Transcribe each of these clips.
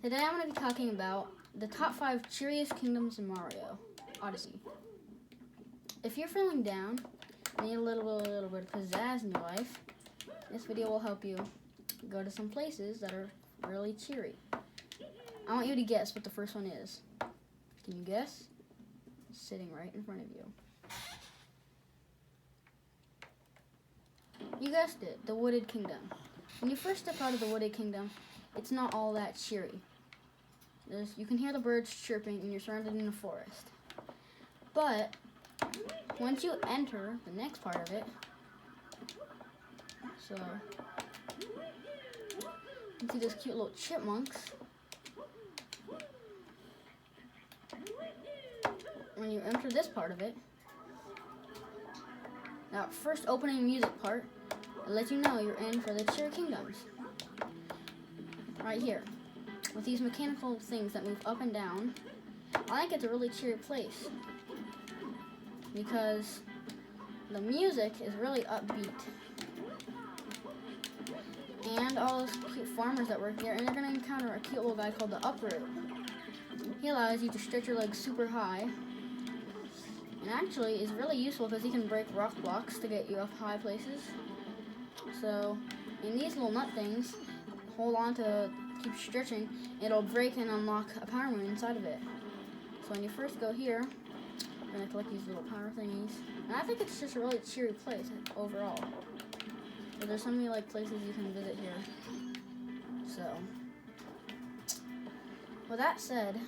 Today I'm going to be talking about the top 5 cheeriest kingdoms in Mario Odyssey. If you're feeling down, need a little bit of pizzazz in your life, this video will help you go to some places that are really cheery. I want you to guess what the first one is. Can you guess? It's sitting right in front of you. You guessed it, the Wooded Kingdom. When you first step out of the Wooded Kingdom, it's not all that cheery. You can hear the birds chirping and you're surrounded in a forest. But once you enter the next part of it, so you see those cute little chipmunks. When you enter this part of it, that first opening music part, it lets you know you're in for the Cheer Kingdoms. Right here, with these mechanical things that move up and down, I think it's a really cheery place because the music is really upbeat. And all those cute farmers that work there, and they're going to encounter a cute little guy called the Uproot. He allows you to stretch your legs super high, and actually is really useful because he can break rock blocks to get you up high places. So, in these little nut things, hold on to keep stretching, it'll break and unlock a power moon inside of it. So when you first go here, you're going to collect these little power thingies. And I think it's just a really cheery place overall. But there's so many places you can visit here. So, with that said,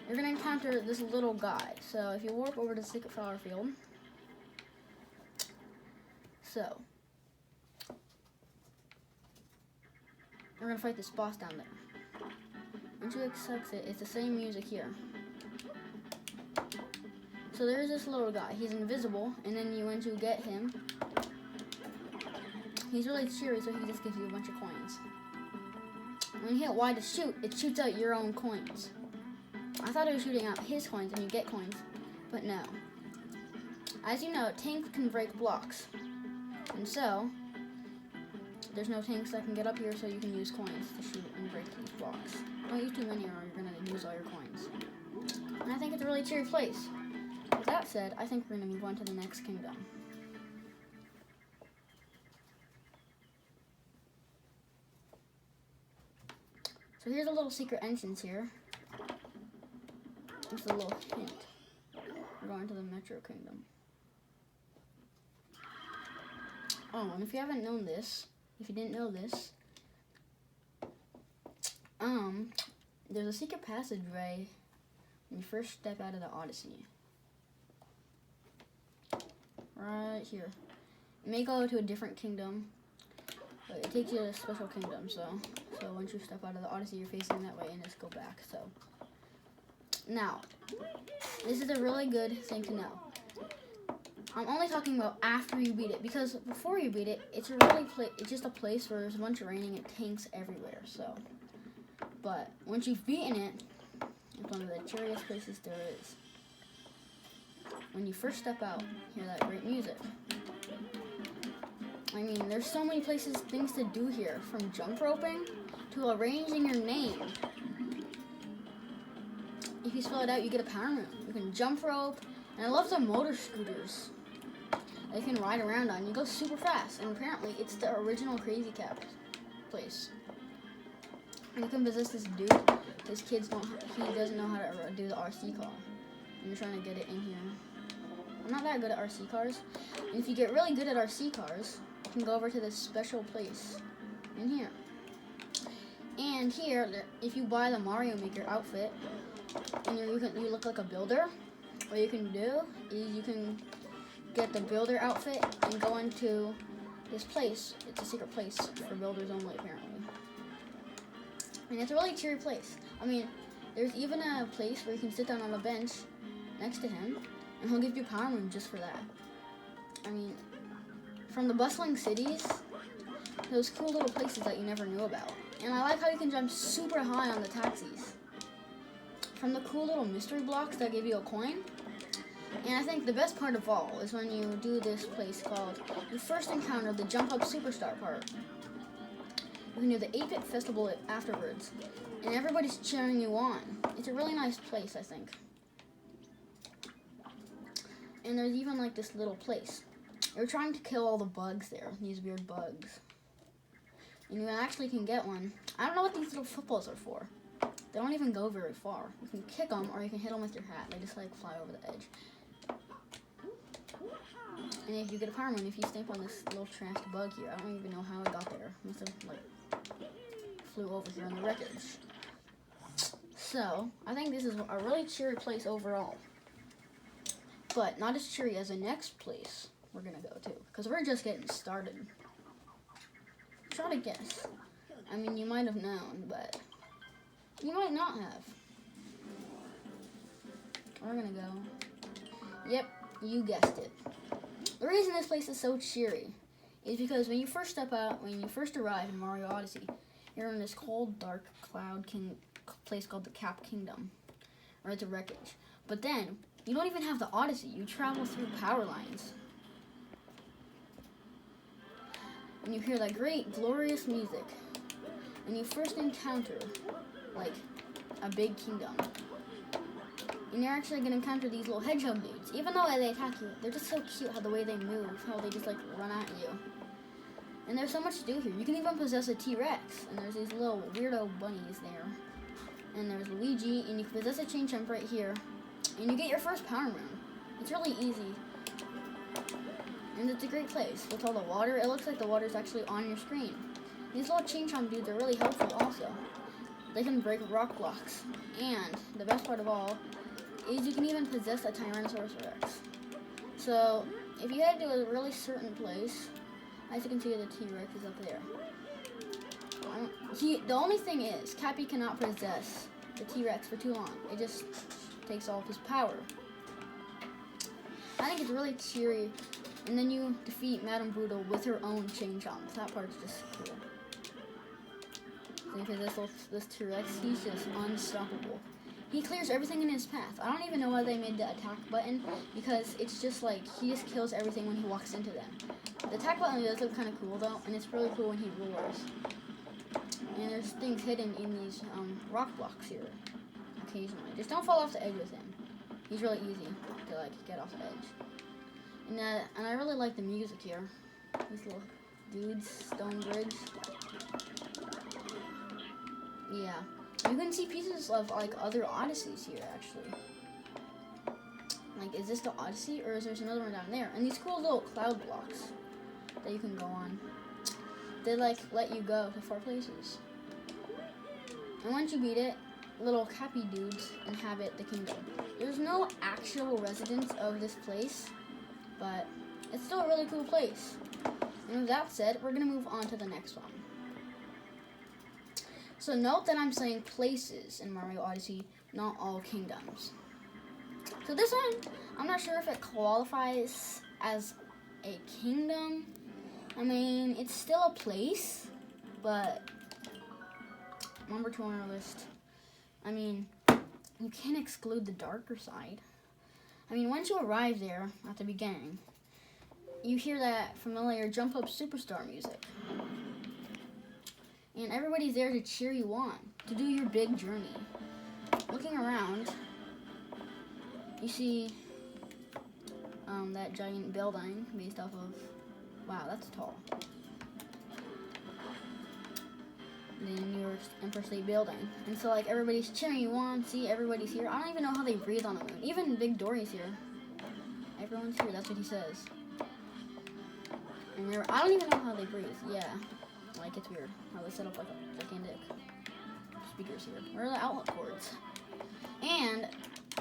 you're going to encounter this little guy. So if you warp over to the Secret Flower Field, so we're going to fight this boss down there. Once you exit, it's the same music here. So there's this little guy. He's invisible, and then once you get him, he's really cheery, so he just gives you a bunch of coins. When you hit Y to shoot, it shoots out your own coins. I thought it was shooting out his coins and you get coins, but no. As you know, tanks can break blocks, and so there's no tanks that can get up here, so you can use coins to shoot and break these blocks. Don't use too many or you're going to lose all your coins. And I think it's a really cheery place. With that said, I think we're going to move on to the next kingdom. So here's a little secret entrance here. Just a little hint. We're going to the Metro Kingdom. Oh, and if you haven't known this, if you didn't know this, there's a secret passageway when you first step out of the Odyssey. Right here. It may go to a different kingdom, but it takes you to a special kingdom, so once you step out of the Odyssey, you're facing that way and just go back, so. Now, this is a really good thing to know. I'm only talking about after you beat it, because before you beat it, it's just a place where there's a bunch of raining and tanks everywhere, so. But once you've beaten it, it's one of the cheeriest places there is. When you first step out, hear that great music. I mean, there's so many things to do here, from jump roping to arranging your name. If you spell it out, you get a power moon. You can jump rope, and I love the motor scooters that you can ride around on. You go super fast, and apparently it's the original Crazy Cat place. And you can visit this dude. His kids he doesn't know how to do the RC car. I'm trying to get it in here. I'm not that good at RC cars. And if you get really good at RC cars, you can go over to this special place in here. And here, if you buy the Mario Maker outfit, and you look like a builder, what you can do is you can get the builder outfit and go into this place. It's a secret place for builders only, apparently. And it's a really cheery place. I mean, there's even a place where you can sit down on a bench next to him, and he'll give you power moon just for that. I mean, from the bustling cities, those cool little places that you never knew about. And I like how you can jump super high on the taxis. From the cool little mystery blocks that give you a coin. And I think the best part of all is when you do this place called, you first encounter the Jump Up Superstar part. You can do the 8-bit festival afterwards, and everybody's cheering you on. It's a really nice place, I think. And there's even like this little place. They're trying to kill all the bugs there, these weird bugs. And you actually can get one. I don't know what these little footballs are for. They don't even go very far. You can kick them or you can hit them with your hat. They just like fly over the edge. And if you get a power moon, if you stamp on this little trashed bug here, I don't even know how it got there. It must have like flew over here on the wreckage. So I think this is a really cheery place overall. But not as cheery as the next place we're gonna go to, because we're just getting started. Try to guess. I mean, you might have known, but you might not have. We're gonna go. Yep, you guessed it. The reason this place is so cheery is because when you first step out, when you first arrive in Mario Odyssey, you're in this cold, dark cloud place called the Cap Kingdom, or it's a wreckage. But then you don't even have the Odyssey. You travel through power lines. And you hear that great, glorious music. And you first encounter, like, a big kingdom. And you're actually going to encounter these little hedgehog dudes. Even though they attack you, they're just so cute how the way they move, how they just, like, run at you. And there's so much to do here. You can even possess a T-Rex. And there's these little weirdo bunnies there. And there's Luigi, and you can possess a chain jump right here. And you get your first power moon. It's really easy. And it's a great place. With all the water, it looks like the water's actually on your screen. These little chain chomp dudes are really helpful also. They can break rock blocks. And the best part of all is you can even possess a Tyrannosaurus Rex. So if you head to a really certain place, as you can see, the T-Rex is up there. The only thing is, Cappy cannot possess the T-Rex for too long. It just takes all of his power. I think it's really cheery. And then you defeat Madame Boodle with her own chain chomp. That part's just cool. So because this T-Rex, he's just unstoppable. He clears everything in his path. I don't even know why they made the attack button, because it's just like, he just kills everything when he walks into them. The attack button does look kind of cool though, and it's really cool when he roars. And there's things hidden in these rock blocks here, occasionally. Just don't fall off the edge with him. He's really easy to like get off the edge. And I really like the music here. These little dudes, stone bridge. Yeah, you can see pieces of like other Odysseys here actually. Like, is this the Odyssey, or is there another one down there? And these cool little cloud blocks that you can go on. They like let you go to 4 places. And once you beat it, little Cappy dudes inhabit the kingdom. There's no actual residents of this place, but it's still a really cool place. And with that said, we're gonna move on to the next one. So note that I'm saying places in Mario Odyssey, not all kingdoms. So this one, I'm not sure if it qualifies as a kingdom. I mean, it's still a place, but number 2 on our list. I mean, you can't exclude the darker side. I mean, once you arrive there at the beginning, you hear that familiar Jump Up Superstar music. And everybody's there to cheer you on, to do your big journey. Looking around, you see that giant building based off of, wow, that's tall. The New York Empire State Building. And so like everybody's cheering you on, see, everybody's here. I don't even know how they breathe on the moon. Even Big Dory's here. Everyone's here, that's what he says. And I don't even know how they breathe, yeah. Like, it's weird how they set up like a gigantic speakers here. Where are the outlet cords? And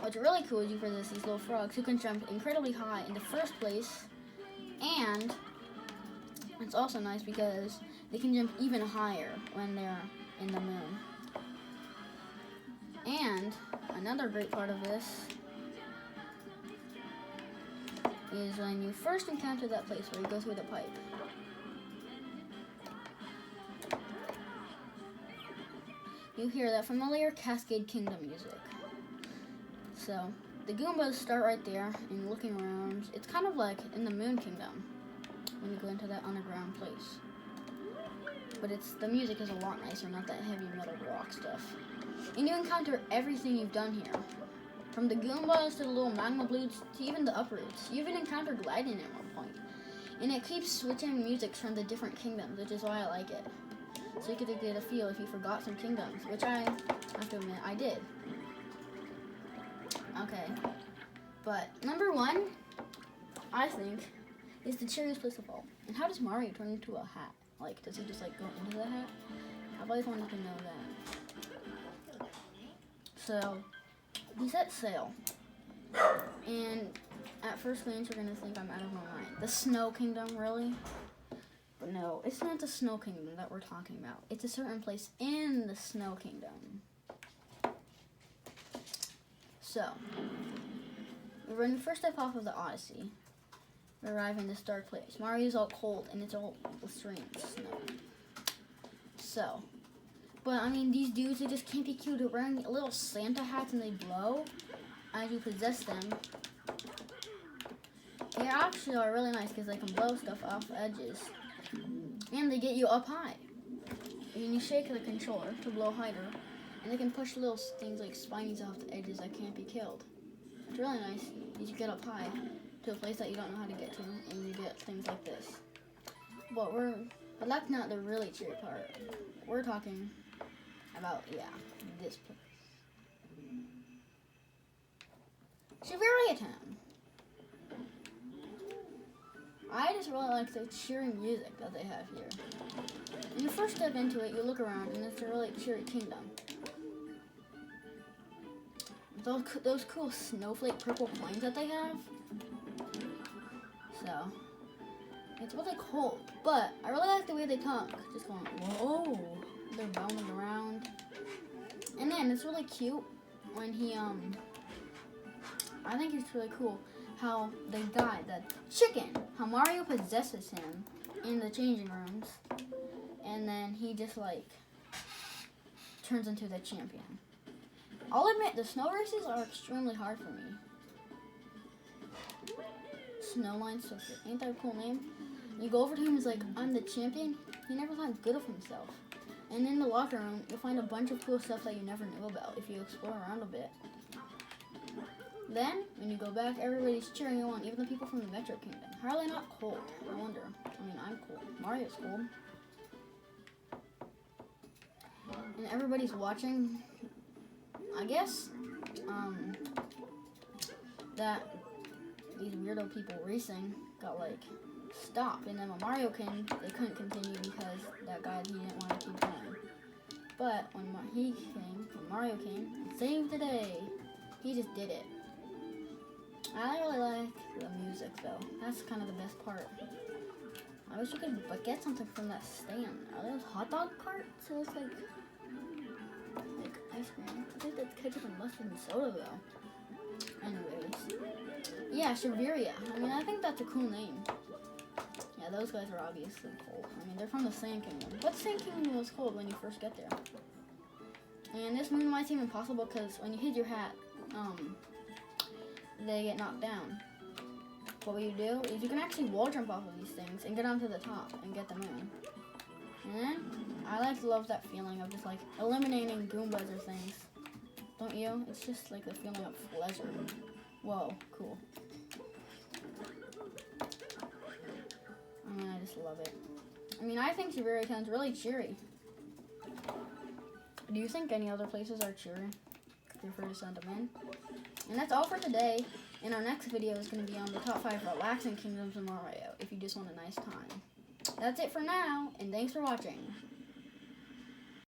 what's really cool is you possess these little frogs who can jump incredibly high into first place. And it's also nice because they can jump even higher when they're in the moon. And another great part of this is when you first encounter that place where you go through the pipe. You hear that familiar Cascade Kingdom music. So, the Goombas start right there, and looking around, it's kind of like in the Moon Kingdom, when you go into that underground place. but the music is a lot nicer, not that heavy metal rock stuff. And you encounter everything you've done here. From the Goombas to the little magma bloods to even the uproots. You even encounter gliding at one point. And it keeps switching music from the different kingdoms, which is why I like it. So you could get a feel if you forgot some kingdoms, which I have to admit I did. Okay. But number 1, I think, is the Cheeriest place of all. And how does Mario turn into a hat? Like, does he just like go into the hat? I've always wanted to know that. So, he set sail. And at first glance, you're gonna think I'm out of my mind. The Snow Kingdom, really? But no, it's not the Snow Kingdom that we're talking about. It's a certain place in the Snow Kingdom. So, when we first step off of the Odyssey, we arrive in this dark place. Mario's all cold, and it's all blistering snow. So, but I mean, these dudes, they just can't be cute. They're wearing little Santa hats, and they blow as you possess them. They actually are really nice because they can blow stuff off edges. And they get you up high. And you shake the controller to blow higher. And they can push little things like spinies off the edges that can't be killed. It's really nice because you get up high to a place that you don't know how to get to. And you get things like this. But that's not the really cheery part. We're talking about, this place. Cheeriest Town. I just really like the cheery music that they have here. When you first step into it, you look around, and it's a really cheery kingdom. Those cool snowflake purple coins that they have. So, it's really cold, but I really like the way they talk. Just going, whoa, they're bounding around. And then it's really cute when he, I think it's really cool how the guy, the chicken, how Mario possesses him in the changing rooms, and then he just like turns into the champion. I'll admit the snow races are extremely hard for me. Snowline Surfer, ain't that a cool name? You go over to him, he's like, I'm the champion. He never thought good of himself. And in the locker room, you'll find a bunch of cool stuff that you never knew about if you explore around a bit. Then, when you go back, everybody's cheering you on, even the people from the Metro Kingdom. How are they not cold? I wonder. I mean, I'm cold. Mario's cold. And everybody's watching, I guess, that these weirdo people racing got, like, stopped. And then when Mario came, they couldn't continue because that guy, he didn't want to keep going. But when Mario came, and saved the day, he just did it. I really like the music, though. That's kind of the best part. I wish we could get something from that stand. Are those hot dog carts? So it's like ice cream. I think that's ketchup and mustard and soda, though. Anyways. Yeah, Cheeriest. I mean, I think that's a cool name. Yeah, those guys are obviously cold. I mean, they're from the Sand Kingdom. But the Sand Kingdom was cold when you first get there. And this moon might seem impossible because when you hit your hat, they get knocked down. But what you do is you can actually wall jump off of these things and get onto the top and get the moon. And then I love that feeling of just like eliminating Goombas or things. Don't you? It's just like the feeling of pleasure. Whoa, cool. I mean, I just love it. I mean, I think Cheeriest Town's really cheery. Do you think any other places are cheery? Feel free to send them in. And that's all for today. And our next video is going to be on the top 5 relaxing kingdoms in Mario, if you just want a nice time. That's it for now, and thanks for watching.